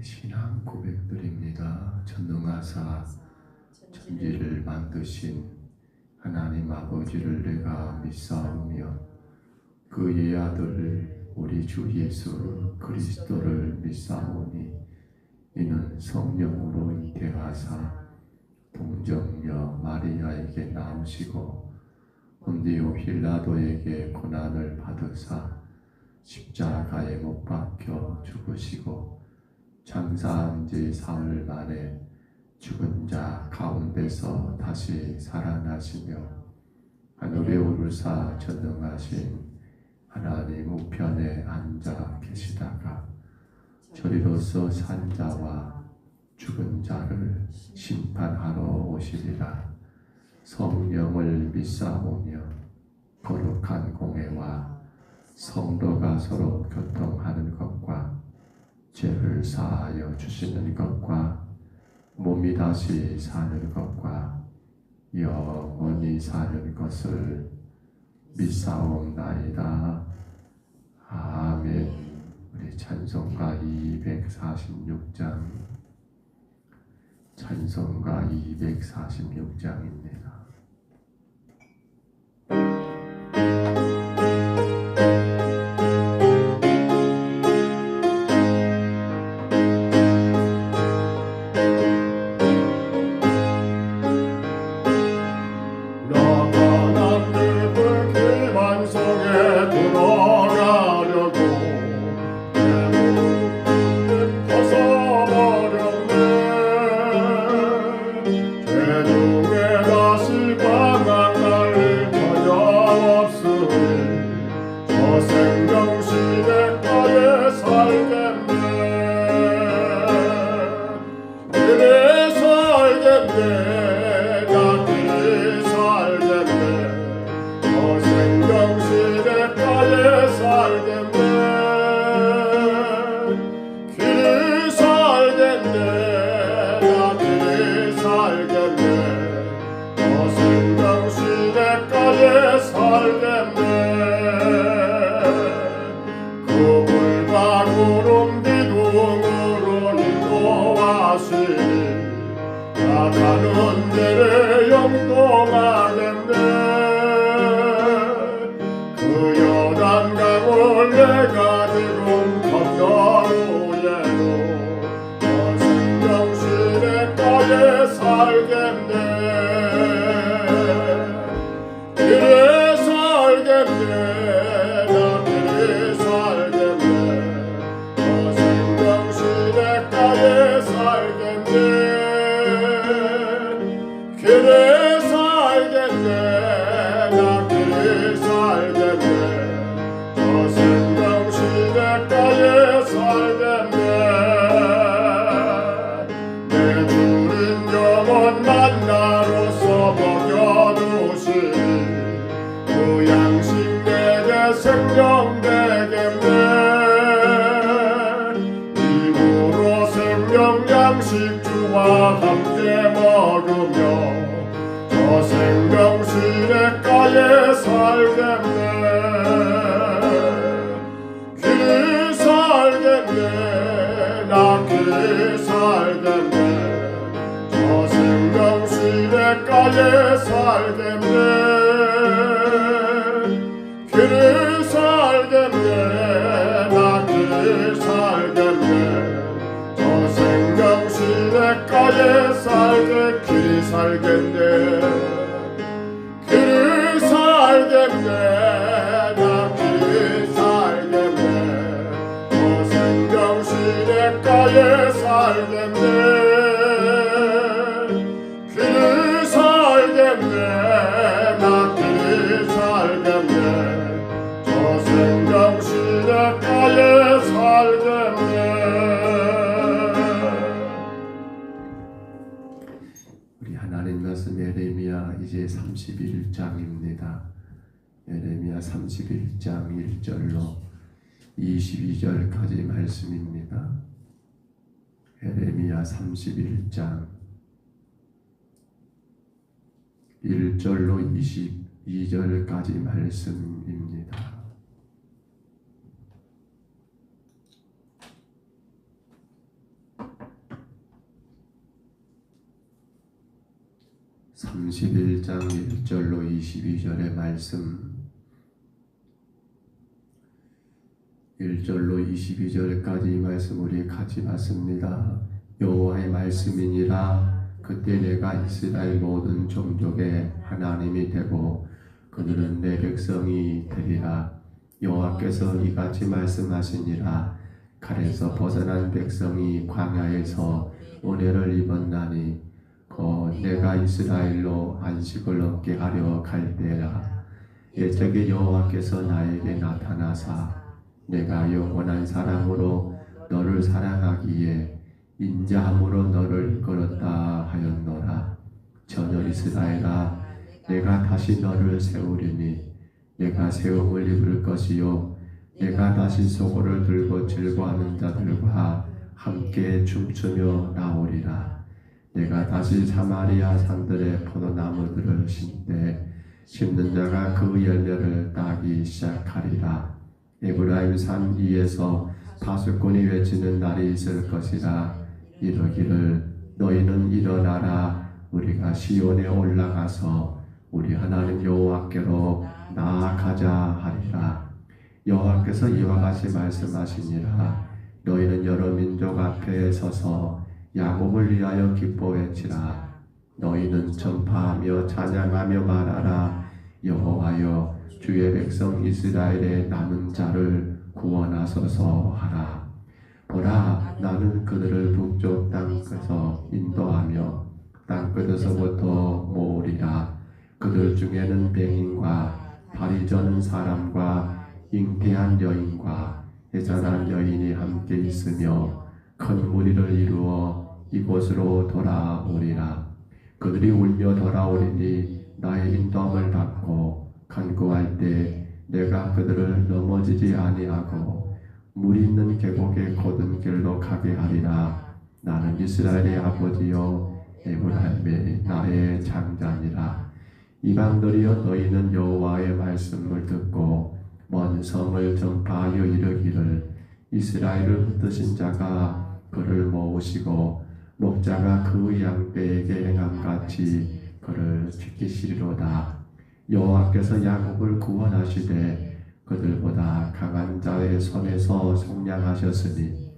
신앙 고백드립니다. 전능하사 천지를 만드신 하나님 아버지를 내가 믿사오며 그의 아들 우리 주 예수 그리스도를 믿사오니 이는 성령으로 잉태하사 동정녀 마리아에게 나오시고 본디오 빌라도에게 고난을 받으사 십자가에 못 박혀 죽으시고 장사한 지 사흘 만에 죽은 자 가운데서 다시 살아나시며 하늘에 오르사 전능하신 하나님 우편에 앉아 계시다가 저리로서 산 자와 죽은 자를 심판하러 오시리라. 성령을 믿사오며 거룩한 공회와 성도가 서로 교통하는 것과 죄를 사하여 주시는 것과 몸이 다시 사는 것과 영원히 사는 것을 믿사옵나이다. 아멘. 우리 찬송가 246장 찬송가 246장입니다. 가는 데를 영동하겠네. 그 요단강을 내가 지금 건너오예로 저 생명시내가에 살겠네. 길에 살겠네. 나 길에 살겠네. 저 생명시내가에 살겠네. 길에 살겠네. 나 길에 살겠네. 저 생명시내가에 살겠네. 내 주린 영원 만나로서 먹여두시니 그 양식 내게 생명 되겠네. 입으로 생명 양식 주와 함께 먹으며 저 생명시내가에 살겠네. 길이 살겠네. 나 길이 살겠네. 저 생명시내가에 살겠네. 길이 살겠네. 나 길이 살겠네. 저 생명시내가에 살게. 길이 살겠네. 길이 살겠네. 나 길이 살겠네. 저 생명시내가에 살겠네. 길이 살겠네. 나 길이 살겠네. 저 생명시내가에 살겠네. 하나님 말씀 예레미야 이제 31장입니다. 예레미야 31장 1절로 22절까지 말씀입니다. 예레미야 31장 1절로 22절까지 말씀입니다. 31장 1절로 22절의 말씀 1절로 22절까지 이 말씀 우리 같이 봤습니다. 여호와의 말씀이니라 그때 내가 이스라엘 모든 종족의 하나님이 되고 그들은 내 백성이 되리라. 여호와께서 이같이 말씀하시니라 칼에서 벗어난 백성이 광야에서 은혜를 입었나니 곧 내가 이스라엘로 안식을 얻게 하려 갈 때라. 옛적에 여호와께서 나에게 나타나사 내가 영원한 사랑으로 너를 사랑하기에 인자함으로 너를 이끌었다 하였노라. 전혀 이스라엘아 내가 다시 너를 세우리니 내가 세움을 입을 것이요 내가 다시 소고를 들고 즐거워하는 자들과 함께 춤추며 나오리라. 내가 다시 사마리아 산들의 포도나무들을 심되 심는 자가 그 열매를 따기 시작하리라. 에브라임 산 위에서 파수꾼이 외치는 날이 있을 것이라. 이르기를 너희는 일어나라 우리가 시온에 올라가서 우리 하나님 여호와께로 나아가자 하리라. 여호와께서 이와 같이 말씀하시니라. 너희는 여러 민족 앞에 서서 야곱을 위하여 기뻐 외치라. 너희는 전파하며 찬양하며 말하라. 여호와여 주의 백성 이스라엘의 남은 자를 구원하소서 하라. 보라 나는 그들을 북쪽 땅끝에서 인도하며 땅끝에서부터 모으리라. 그들 중에는 뱅인과 발이 저는 사람과 잉태한 여인과 해산한 여인이 함께 있으며 큰 무리를 이루어 이곳으로 돌아오리라. 그들이 울며 돌아오리니 나의 인도함을 받고 간구할 때 내가 그들을 넘어지지 아니하고 물 있는 계곡의 곧은 길로 가게 하리라. 나는 이스라엘의 아버지요 에브라임의 나의 장자니라. 이방들이여 너희는 여호와의 말씀을 듣고 먼 성을 전파하여 이르기를 이스라엘을 흩으신 자가 그를 모으시고 목자가 그 양떼에게 행함같이 그를 지키시리로다. 여호와께서 야곱을 구원하시되 그들보다 강한 자의 손에서 속량하셨으니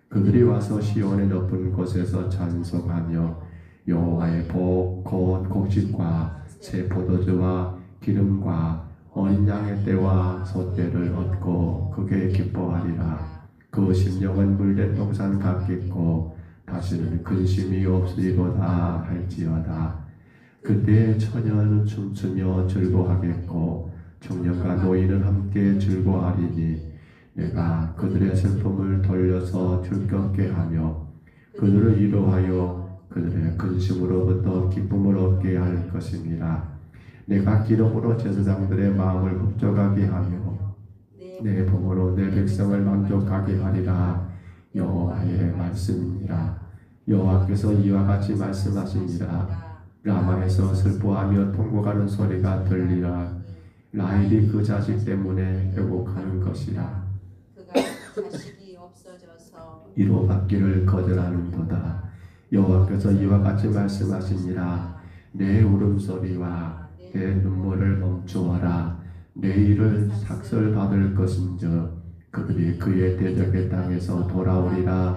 그들이 와서 시온의 높은 곳에서 찬송하며 여호와의 복 곧 곡식과 새 포도주와 기름과 어린 양의 떼와 소떼를 얻고 그게 기뻐하리라. 그 심령은 물된 동산 같겠고 다시는 근심이 없으리로다 할지어다. 그때 처녀는 춤추며 즐거워하겠고 청년과 노인은 함께 즐거워하리니 내가 그들의 슬픔을 돌려서 즐겁게 하며 그들을 위로하여 그들의 근심으로부터 기쁨을 얻게 할 것입니다. 내가 기름으로 제사장들의 마음을 흡족하게 하며 내 봉으로 내 백성을 만족하게 하리라. 여호와의 말씀이니라. 여호와께서 이와 같이 말씀하시니라. 라마에서 슬퍼하며 통곡하는 소리가 들리라. 라헬이 그 자식 때문에 회복하는 것이라. 그가 자식이 없어져서 이로 받기를 거절하는도다. 여호와께서 이와 같이 말씀하시니라. 내 울음소리와 내 눈물을 멈추어라. 내 일을 삭설받을 것인즉 그들이 그의 대적의 땅에서 돌아오리라.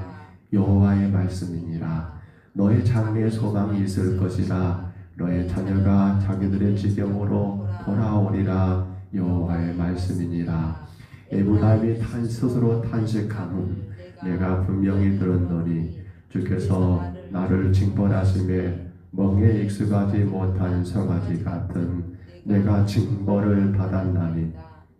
여호와의 말씀이니라. 너의 장래에 소망이 있을 것이라. 너의 자녀가 자기들의 지경으로 돌아오리라. 여호와의 말씀이니라. 에브라임이 스스로 탄식함은 내가 분명히 들었노니 주께서 나를 징벌하심에 멍에 익숙하지 못한 송아지 같은 내가 징벌을 받았나니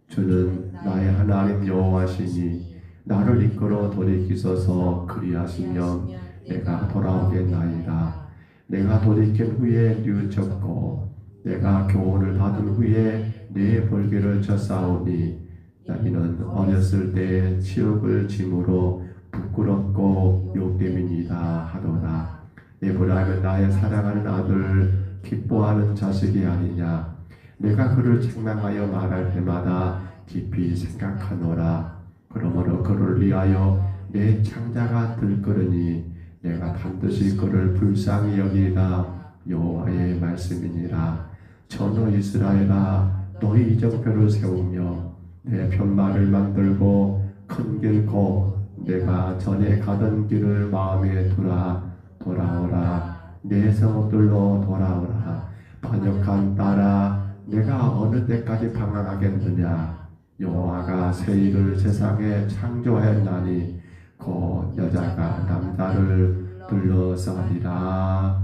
주는 나의 하나님 여호와시니 나를 이끌어 돌이키소서 그리하시면 내가 돌아오겠나이다. 내가 돌이킨 후에 뉘우쳤고 내가 교훈을 받은 후에 내 벌기를 쳤사오니 너희는 어렸을 때의 치욕을 짐으로 부끄럽고 욕됨이니이다 하도다. 에브라임은 나의 사랑하는 아들 기뻐하는 자식이 아니냐. 내가 그를 책망하여 말할 때마다 깊이 생각하노라. 그러므로 그를 위하여 내 창자가 들끓으니 내가 반드시 그를 불쌍히 여기리라. 여호와의 말씀이니라. 전하 이스라엘아, 너희 이정표를 세우며 내 편말을 만들고 큰 길 곧 내가 전에 가던 길을 마음에 두라. 돌아오라. 내 성읍들로 돌아오라. 번역한 따라 내가 어느 때까지 방황하겠느냐. 여호와가 새 일을 세상에 창조하였나니 곧 여자가 남자를 둘러싸리라.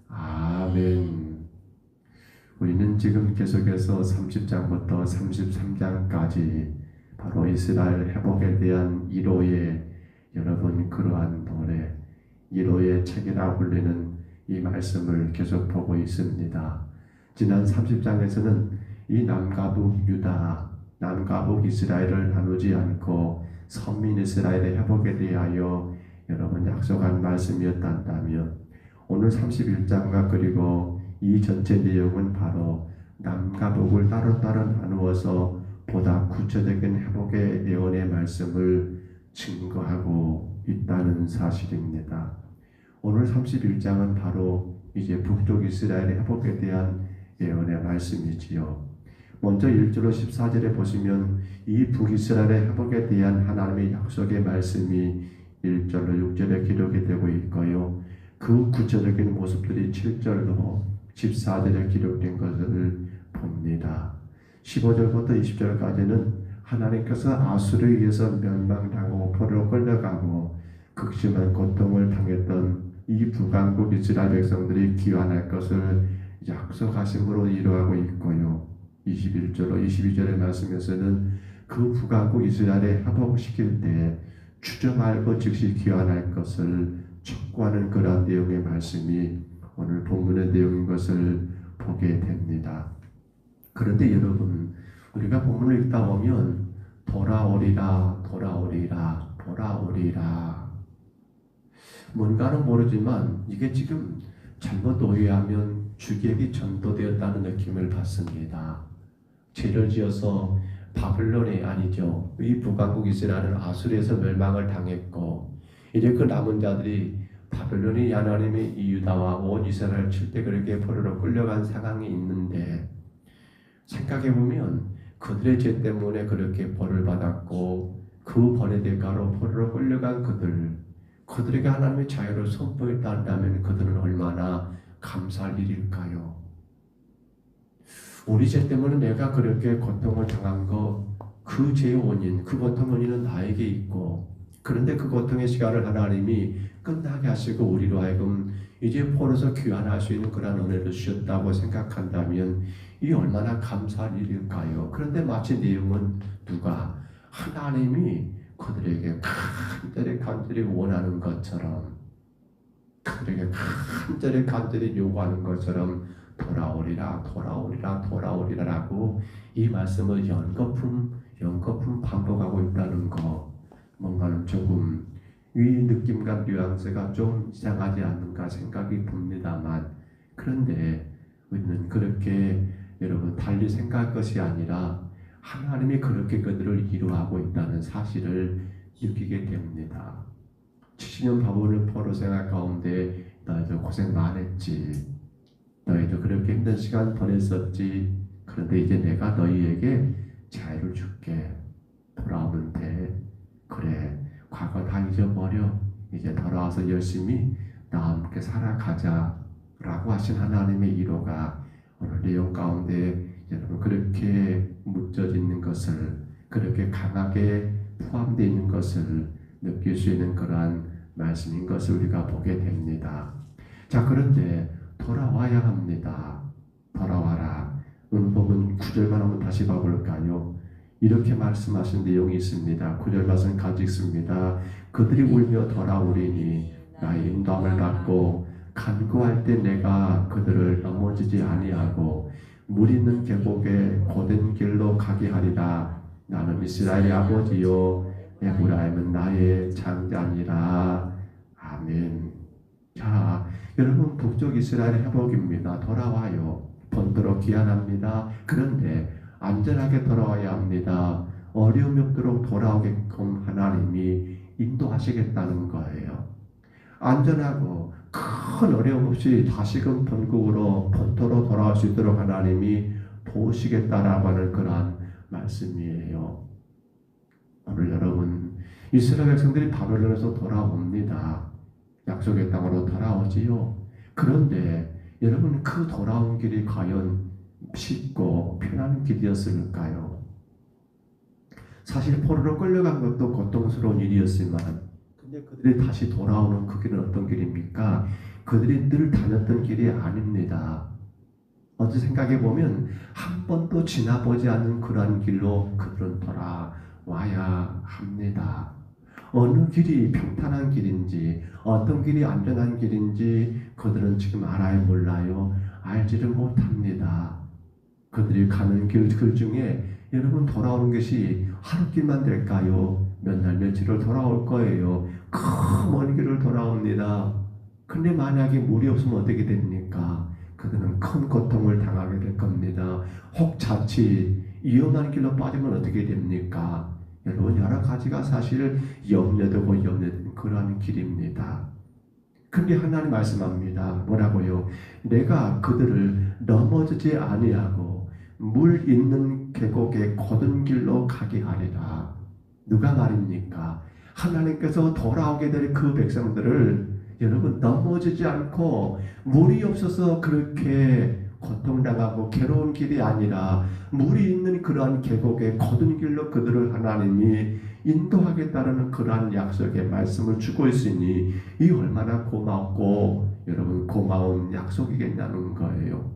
아멘. 우리는 지금 계속해서 30장부터 33장까지 바로 이스라엘 회복에 대한 1호의 여러분 그러한 노래 1호의 책이라 불리는 이 말씀을 계속 보고 있습니다. 지난 30장에서는 이 남과 북 유다, 남과 북 이스라엘을 나누지 않고 선민 이스라엘의 회복에 대하여 여러분 약속한 말씀이었단다면 오늘 31장과 그리고 이 전체 내용은 바로 남과 북을 따로따로 나누어서 보다 구체적인 회복의 예언의 말씀을 증거하고 있다는 사실입니다. 오늘 31장은 바로 이제 북쪽 이스라엘의 회복에 대한 예언의 말씀이지요. 먼저 1절로 14절에 보시면 이 북이스라엘의 회복에 대한 하나님의 약속의 말씀이 1절로 6절에 기록이 되고 있고요. 그 구체적인 모습들이 7절로 14절에 기록된 것을 봅니다. 15절부터 20절까지는 하나님께서 아수르에 의해서 멸망당하고 포로로 끌려가고 극심한 고통을 당했던 이 북왕국 이스라엘 백성들이 귀환할 것을 약속하심으로 이루어가고 있고요. 21절로 22절의 말씀에서는 그 북왕국 이스라엘에 회복시킬 때 주저 말고 즉시 귀환할 것을 촉구하는 그러한 내용의 말씀이 오늘 본문의 내용인 것을 보게 됩니다. 그런데 여러분, 우리가 본문을 읽다 보면 돌아오리라, 돌아오리라, 돌아오리라. 뭔가는 모르지만 이게 지금 잘못 오해하면 주객이 전도되었다는 느낌을 받습니다. 죄를 지어서 바벨론이 아니죠. 이 북왕국 이스라엘은 아수르에서 멸망을 당했고 이제 그 남은 자들이 바벨론이 하나님의 이 유다와 온 이스라엘을 칠 때 그렇게 포로로 끌려간 상황이 있는데 생각해보면 그들의 죄 때문에 그렇게 벌을 받았고 그 벌의 대가로 포로로 끌려간 그들에게 하나님의 자유를 선포했다 한다면 그들은 얼마나 감사할 일일까요? 우리 죄 때문에 내가 그렇게 고통을 당한 그 죄의 원인, 그 고통 원인은 나에게 있고 그런데 그 고통의 시간을 하나님이 끝나게 하시고 우리로 하여금 이제 포로서 귀환할 수 있는 그런 은혜를 주셨다고 생각한다면 이 얼마나 감사할 일일까요? 그런데 마치 내용은 누가 하나님이 그들에게 간절히 원하는 것처럼 그들에게 간절히 요구하는 것처럼 돌아오리라 돌아오리라 돌아오리라라고 이 말씀을 연거품 반복하고 있다는 거 뭔가는 조금 이 느낌과 뉘앙스가 좀 이상하지 않는가 생각이 듭니다만 그런데 우리는 그렇게 여러분 달리 생각할 것이 아니라 하나님이 그렇게 그들을 이루하고 있다는 사실을 느끼게 됩니다. 70년 바벨론 포로 생활 가운데 너희도 고생 많았지. 너희도 그렇게 힘든 시간 보냈었지. 그런데 이제 내가 너희에게 자유를 줄게. 돌아오면 돼. 그래. 과거 다 잊어버려. 이제 돌아와서 열심히 나와 함께 살아가자. 라고 하신 하나님의 위로가 오늘 내용 가운데 여러분 그렇게 묻혀져 있는 것을 그렇게 강하게 포함되어 있는 것을 느낄 수 있는 그러한 말씀인 것을 우리가 보게 됩니다. 자, 그런데 돌아와야 합니다. 돌아와라. 오늘 보면 9절만 한번 다시 봐볼까요? 이렇게 말씀하신 내용이 있습니다. 9절 말씀 같이 읽습니다. 그들이 울며 돌아오리니 나의 인도함을 받고 간구할 때 내가 그들을 넘어지지 아니하고 물 있는 계곡에 고된 길로 가게 하리라. 나는 이스라엘의 아버지요 에브라임은 나의 장자니라. 아멘. 자, 여러분 북쪽 이스라엘의 회복입니다. 돌아와요. 번도로 귀환합니다. 그런데 안전하게 돌아와야 합니다. 어려움이 없도록 돌아오게끔 하나님이 인도하시겠다는 거예요. 안전하고 큰 큰 어려움 없이 다시금 본국으로 본토로 돌아올 수 있도록 하나님이 도우시겠다라고 하는 그러한 말씀이에요. 오늘 여러분, 이스라엘 백성들이 바벨론에서 돌아옵니다. 약속의 땅으로 돌아오지요. 그런데 여러분, 그 돌아온 길이 과연 쉽고 편한 길이었을까요? 사실 포로로 끌려간 것도 고통스러운 일이었지만, 근데 그들이 다시 돌아오는 그 길은 어떤 길입니까? 그들이 늘 다녔던 길이 아닙니다. 어제 생각해 보면 한 번도 지나보지 않는 그러한 길로 그들은 돌아와야 합니다. 어느 길이 평탄한 길인지, 어떤 길이 안전한 길인지 그들은 지금 알아야 몰라요. 알지를 못합니다. 그들이 가는 길 중에 여러분, 돌아오는 것이 하루 길만 될까요? 몇 날 며칠을 돌아올 거예요. 그 먼 길을 돌아옵니다. 근데 만약에 물이 없으면 어떻게 됩니까? 그들은 큰 고통을 당하게 될 겁니다. 혹 자칫 위험한 길로 빠지면 어떻게 됩니까? 여러분, 여러 가지가 사실 염려되고 염려되는 그러한 길입니다. 근데 하나님 말씀합니다. 뭐라고요? 내가 그들을 넘어지지 아니하고 물 있는 계곡의 곧은 길로 가게 하리라. 누가 말입니까? 하나님께서 돌아오게 될 그 백성들을 여러분, 넘어지지 않고 물이 없어서 그렇게 고통당하고 괴로운 길이 아니라 물이 있는 그러한 계곡의 곧은 길로 그들을 하나님이 인도하겠다는 그러한 약속의 말씀을 주고 있으니 이 얼마나 고맙고 여러분, 고마운 약속이겠냐는 거예요.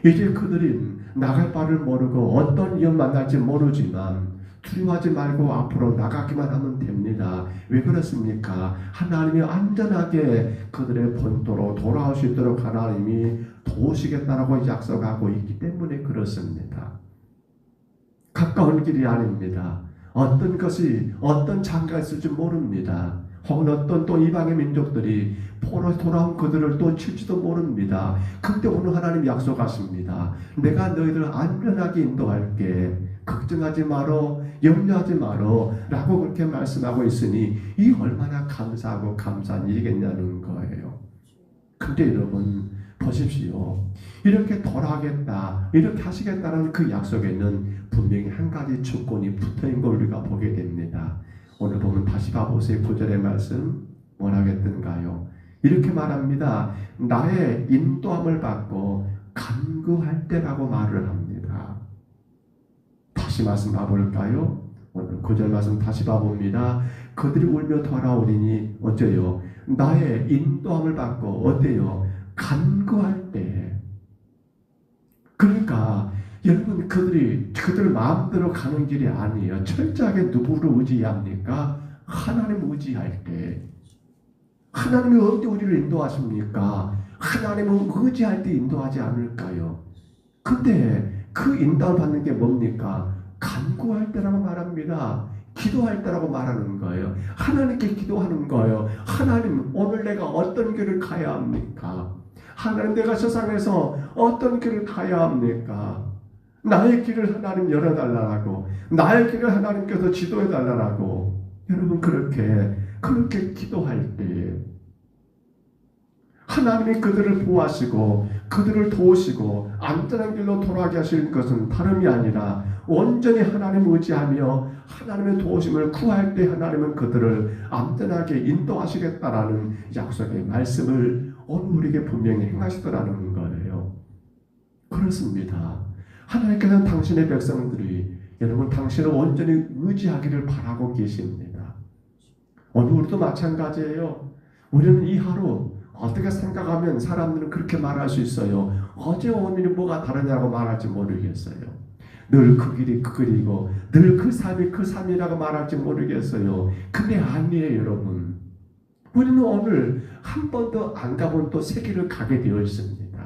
이제 그들은 나갈 바를 모르고 어떤 위험 만날지 모르지만 두려워하지 말고 앞으로 나가기만 하면 됩니다. 왜 그렇습니까? 하나님이 안전하게 그들의 본토로 돌아올 수 있도록 하나님이 도우시겠다라고 약속하고 있기 때문에 그렇습니다. 가까운 길이 아닙니다. 어떤 것이 어떤 장가가 있을지 모릅니다. 혹은 어떤 또 이방의 민족들이 포로 돌아온 그들을 또 칠지도 모릅니다. 그때 오늘 하나님 약속하십니다. 내가 너희들을 안전하게 인도할게. 걱정하지 마라, 염려하지 마라 라고 그렇게 말씀하고 있으니 이 얼마나 감사하고 감사한 일이겠냐는 거예요. 근데 여러분 보십시오. 이렇게 돌아가겠다, 이렇게 하시겠다는 그 약속에는 분명히 한 가지 조건이 붙어있는 걸 우리가 보게 됩니다. 오늘 보면 다시 봐보세요. 9절의 말씀 뭐라 하겠던가요? 이렇게 말합니다. 나의 인도함을 받고 간구할 때라고 말을 합니다. 다시 말씀 봐볼까요? 오늘 9절 말씀 다시 봐봅니다. 그들이 울며 돌아오리니 어째요? 나의 인도함을 받고 어때요? 간구할 때. 그러니까 여러분, 그들 마음대로 가는 길이 아니에요. 철저하게 누구를 의지합니까? 하나님 의지할 때. 하나님이 언제 우리를 인도하십니까? 하나님은 의지할 때 인도하지 않을까요? 근데 그 인도를 받는 게 뭡니까? 간구할 때라고 말합니다. 기도할 때라고 말하는 거예요. 하나님께 기도하는 거예요. 하나님, 오늘 내가 어떤 길을 가야 합니까? 하나님, 내가 세상에서 어떤 길을 가야 합니까? 나의 길을 하나님 열어달라고, 나의 길을 하나님께서 지도해달라고. 여러분, 그렇게 기도할 때 하나님이 그들을 보호하시고 그들을 도우시고 안전한 길로 돌아가게 하시는 것은 다름이 아니라 온전히 하나님 의지하며 하나님의 도우심을 구할 때 하나님은 그들을 안전하게 인도하시겠다라는 약속의 말씀을 오늘 우리에게 분명히 행하시더라는 거예요. 그렇습니다. 하나님께서는 당신의 백성들이 여러분, 당신을 온전히 의지하기를 바라고 계십니다. 오늘 우리도 마찬가지예요. 우리는 이 하루 어떻게 생각하면 사람들은 그렇게 말할 수 있어요. 어제 오늘이 뭐가 다르냐고 말할지 모르겠어요. 늘 그 길이 그 길이고 늘 그 삶이 그 삶이라고 말할지 모르겠어요. 근데 아니에요, 여러분. 우리는 오늘 한 번도 안 가본 또 새 길을 가게 되어 있습니다.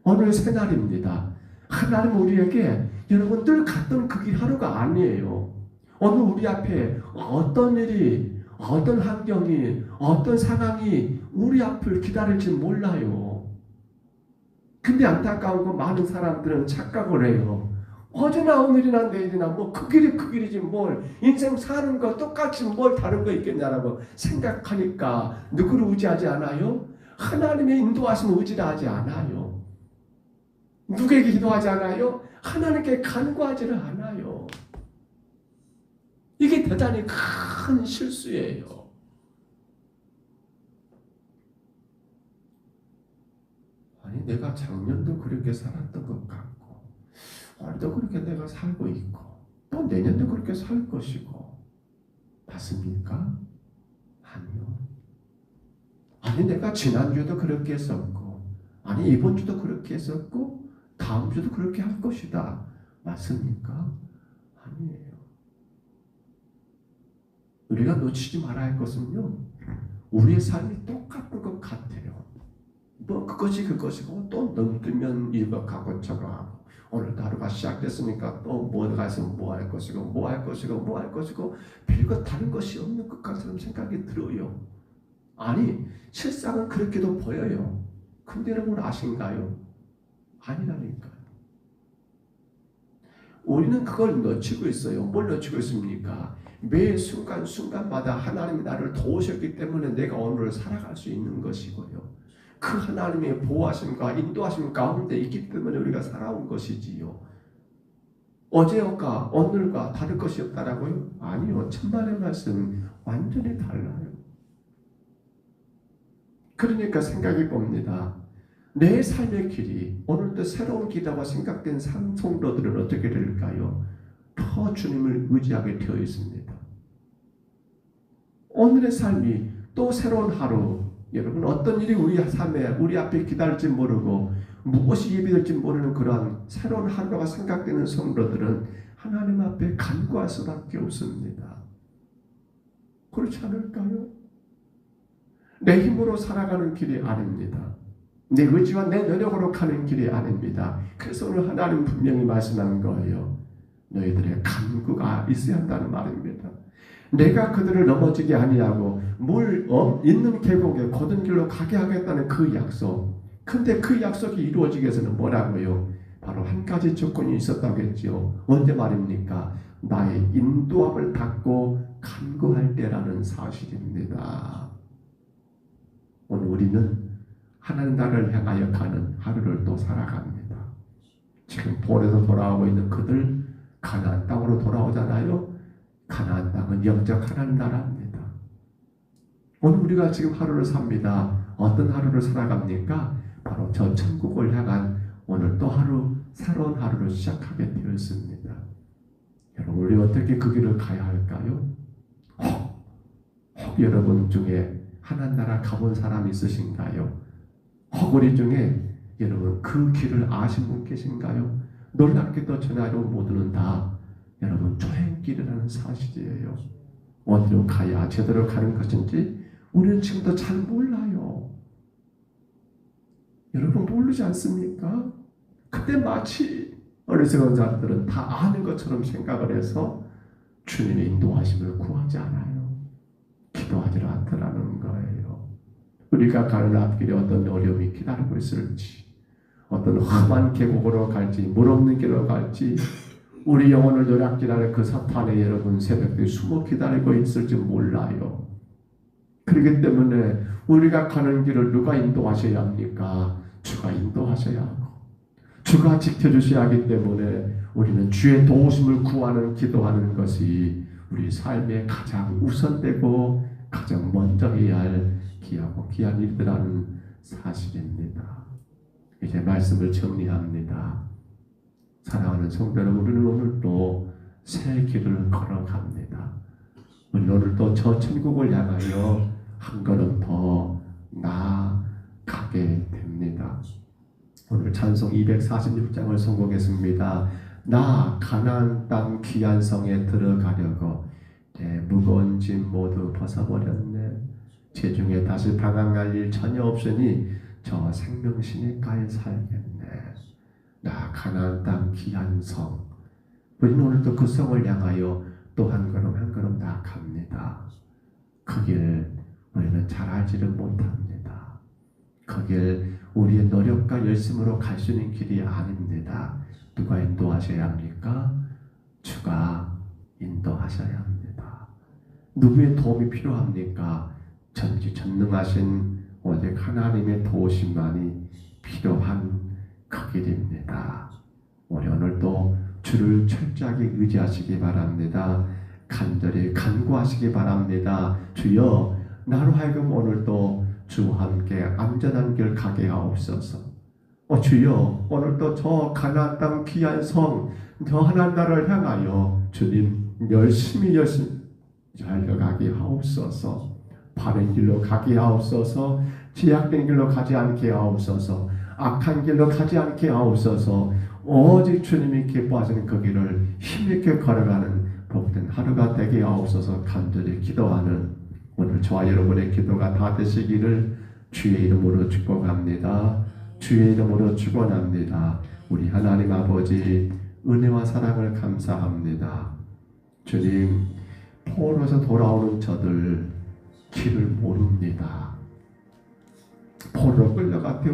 오늘 새날입니다. 하나님 우리에게 여러분 늘 갔던 그 길 하루가 아니에요. 오늘 우리 앞에 어떤 일이, 어떤 환경이, 어떤 상황이 우리 앞을 기다릴지 몰라요. 근데 안타까운 건 많은 사람들은 착각을 해요. 어제나 오늘이나 내일이나 뭐 그 길이 그 길이지 뭘 인생 사는 거 똑같이 뭘 다른 거 있겠냐라고 생각하니까 누구를 의지하지 않아요? 하나님의 인도하심을 의지하지 않아요. 누구에게 기도하지 않아요? 하나님께 간구하지를 않아요. 이게 대단히 큰 실수예요. 아니 내가 작년도 그렇게 살았던 것 같고 올해도 그렇게 내가 살고 있고 또 내년도 그렇게 살 것이고 맞습니까? 아니요. 아니 내가 지난주에도 그렇게 했었고 아니 이번 주도 그렇게 했었고 다음 주도 그렇게 할 것이다. 맞습니까? 아니에요. 우리가 놓치지 말아야 할 것은요. 우리의 삶이 똑같은 것 같아요. 뭐 그것이고 또 넘뜨면 이거 가고 저거 하고 오늘 하루가 시작됐으니까 또 뭐가 있으면 뭐 할 것이고 별거 다른 것이 없는 것 같은 생각이 들어요. 아니 실상은 그렇게도 보여요. 근데 여러분 아신가요? 아니라니까요. 우리는 그걸 놓치고 있어요. 뭘 놓치고 있습니까? 매 순간순간마다 하나님이 나를 도우셨기 때문에 내가 오늘을 살아갈 수 있는 것이고요. 그 하나님의 보호하심과 인도하심 가운데 있기 때문에 우리가 살아온 것이지요. 어제와 오늘과 다를 것이 없다라고요? 아니요. 천만의 말씀 완전히 달라요. 그러니까 생각해 봅니다. 내 삶의 길이 오늘도 새로운 길이라고 생각된 성도들은 어떻게 될까요? 더 주님을 의지하게 되어 있습니다. 오늘의 삶이 또 새로운 하루, 여러분 어떤 일이 우리 삶에 우리 앞에 기다릴지 모르고 무엇이 예비될지 모르는 그러한 새로운 하루가 생각되는 성도들은 하나님 앞에 간구할 수밖에 없습니다. 그렇지 않을까요? 내 힘으로 살아가는 길이 아닙니다. 내 의지와 내 노력으로 가는 길이 아닙니다. 그래서 오늘 하나님 분명히 말씀하는 거예요. 너희들의 간구가 있어야 한다는 말입니다. 내가 그들을 넘어지게 아니하고 물 있는 계곡에 곧은 길로 가게 하겠다는 그 약속. 근데 그 약속이 이루어지기 위해서는 뭐라고요? 바로 한 가지 조건이 있었다고 했죠. 언제 말입니까? 나의 인도함을 받고 간구할 때라는 사실입니다. 오늘 우리는 하나님 나라를 향하여 가는 하루를 또 살아갑니다. 지금 본에서 돌아오고 있는 그들 가나안 땅으로 돌아오잖아요. 가나안 땅은 영적 하나님 나라입니다. 오늘 우리가 지금 하루를 삽니다. 어떤 하루를 살아갑니까? 바로 저 천국을 향한 오늘 또 하루 새로운 하루를 시작하게 되었습니다. 여러분 우리 어떻게 그 길을 가야 할까요? 혹 여러분 중에 하나님 나라 가본 사람 있으신가요? 혹 우리 중에 여러분 그 길을 아신 분 계신가요? 놀랍게도 전하로 모두는 다 여러분 조행길이라는 사실이에요. 어디로 가야 제대로 가는 것인지 우리는 지금도 잘 몰라요. 여러분 모르지 않습니까? 그때 마치 어리석은 자들은 다 아는 것처럼 생각을 해서 주님의 인도하심을 구하지 않아요. 기도하지 않더라는 거예요. 우리가 가는 앞길에 어떤 어려움이 기다리고 있을지, 어떤 험한 계곡으로 갈지, 물 없는 길로 갈지, 우리 영혼을 노략질하는 그 사탄의 여러분 새벽에 숨어 기다리고 있을지 몰라요. 그렇기 때문에 우리가 가는 길을 누가 인도하셔야 합니까? 주가 인도하셔야 하고 주가 지켜주셔야 하기 때문에 우리는 주의 도우심을 구하는 기도하는 것이 우리 삶의 가장 우선되고 가장 먼저 해야 할 귀하고 귀한 일이라는 사실입니다. 이제 말씀을 정리합니다. 사랑하는 성도 여러분, 우리는 오늘 또 새 길을 걸어갑니다. 우리는 오늘 또 저 천국을 향하여 한 걸음 더 나아가게 됩니다. 오늘 찬송 246장을 선곡했습니다. 나 가나안 땅 귀한 성에 들어가려고 내 무거운 짐 모두 벗어버렸네. 체중에 다시 방황할 일 전혀 없으니 저 생명시내가에 살겠네. 나 가나안 땅 귀한 성. 우리는 오늘도 그 성을 향하여 또 한 걸음 한 걸음 나아갑니다. 그 길 우리는 잘 알지를 못합니다. 그 길 우리의 노력과 열심으로 갈 수 있는 길이 아닙니다. 누가 인도하셔야 합니까? 주가 인도하셔야 합니다. 누구의 도움이 필요합니까? 전지전능하신 오직 하나님의 도우심만이 필요한 그 길입니다. 우리 오늘도 주를 철저하게 의지하시기 바랍니다. 간절히 간구하시기 바랍니다. 주여, 나로 하여금 오늘도 주와 함께 안전한 길 가게 하옵소서. 주여, 오늘도 저 가나안 땅 귀한 성, 저 하나님 나라를 향하여 주님 열심히 달려가게 하옵소서. 바른 길로 가게 하옵소서. 제약된 길로 가지 않게 하옵소서. 악한 길로 가지 않게 하옵소서. 오직 주님이 기뻐하시는 그 길을 힘있게 걸어가는 복된 하루가 되게 하옵소서. 간절히 기도하는 오늘 저와 여러분의 기도가 다 되시기를 주의 이름으로 축복합니다. 주의 이름으로 축원합니다. 우리 하나님 아버지 은혜와 사랑을 감사합니다. 주님, 포로에서 돌아오는 저들 길을 모릅니다. 포로로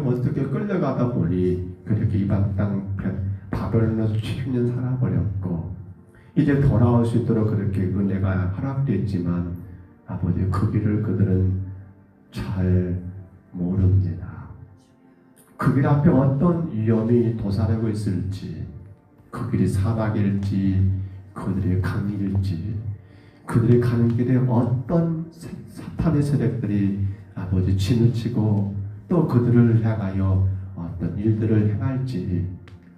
어떻게 끌려가다 보니 그렇게 이방 땅 바벨론에서 70년 살아버렸고 이제 돌아올 수 있도록 그렇게 은혜가 허락됐지만 아버지 그 길을 그들은 잘 모릅니다. 그 길 앞에 어떤 위험이 도사리고 있을지, 그 길이 사막일지 그들의 강일지, 그들이 가는 길에 어떤 사탄의 세력들이 아버지 지느치고 또 그들을 향하여 어떤 일들을 행할지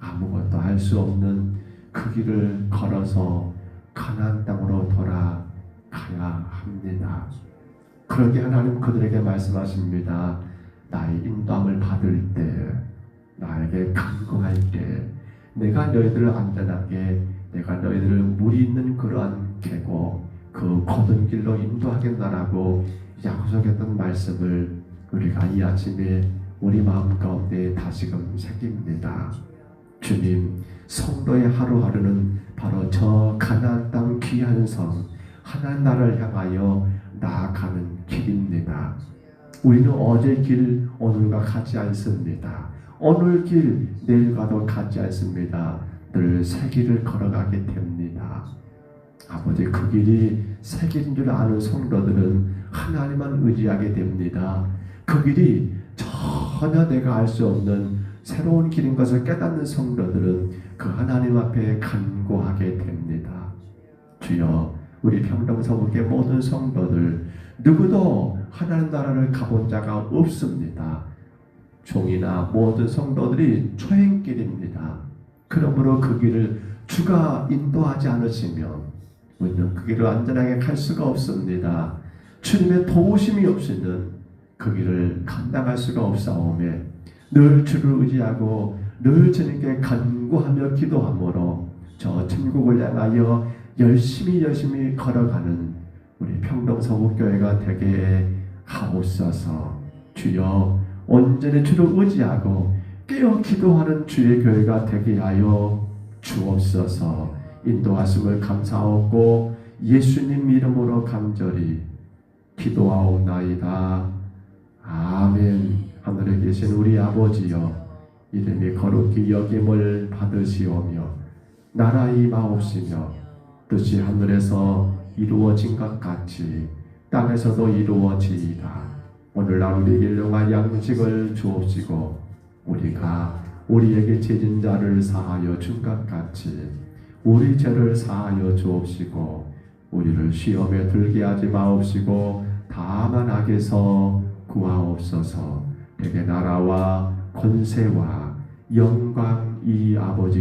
아무것도 알 수 없는 그 길을 걸어서 가나안 땅으로 돌아가야 합니다. 그러게 하나님 그들에게 말씀하십니다. 나의 인도함을 받을 때, 나에게 간구할 때 내가 너희들을 안전하게, 내가 너희들을 물이 있는 그러한 계곡, 그 곧은 길로 인도하겠다라고 약속했던 말씀을 우리가 이 아침에 우리 마음 가운데 다시금 새깁니다. 주님, 성도의 하루하루는 바로 저 가나안 땅 귀한 성 하나님 나라를 향하여 나아가는 길입니다. 우리는 어제 길 오늘과 같지 않습니다. 오늘 길 내일과도 같지 않습니다. 늘 새 길을 걸어가게 됩니다. 아버지, 그 길이 새 길인 줄 아는 성도들은 하나님만 의지하게 됩니다. 그 길이 전혀 내가 알 수 없는 새로운 길인 것을 깨닫는 성도들은 그 하나님 앞에 간구하게 됩니다. 주여, 우리 평동서북의 모든 성도들 누구도 하나님 나라를 가본 자가 없습니다. 종이나 모든 성도들이 초행길입니다. 그러므로 그 길을 주가 인도하지 않으시면 우리는 그 길을 안전하게 갈 수가 없습니다. 주님의 도우심이 없이는 그 길을 감당할 수가 없사오매 늘 주를 의지하고 늘 주님께 간구하며 기도함으로 저 천국을 향하여 열심히 걸어가는 우리 평동서북교회가 되게 하옵소서. 주여, 온전히 주를 의지하고 깨어 기도하는 주의 교회가 되게 하여 주옵소서. 인도하심을 감사하고 예수님 이름으로 간절히 기도하옵나이다. 아멘. 하늘에 계신 우리 아버지여, 이름이 거룩히 여김을 받으시오며 나라 임하옵시며 뜻이 하늘에서 이루어진 것 같이 땅에서도 이루어지이다. 오늘날 우리에게 일용할 양식을 주옵시고 우리가 우리에게 죄진 자를 사하여 준 것 같이 우리 죄를 사하여 주옵시고 우리를 시험에 들게 하지 마옵시고 다만 악에서 구하옵소서. 대개 나라와 권세와 영광이 아버지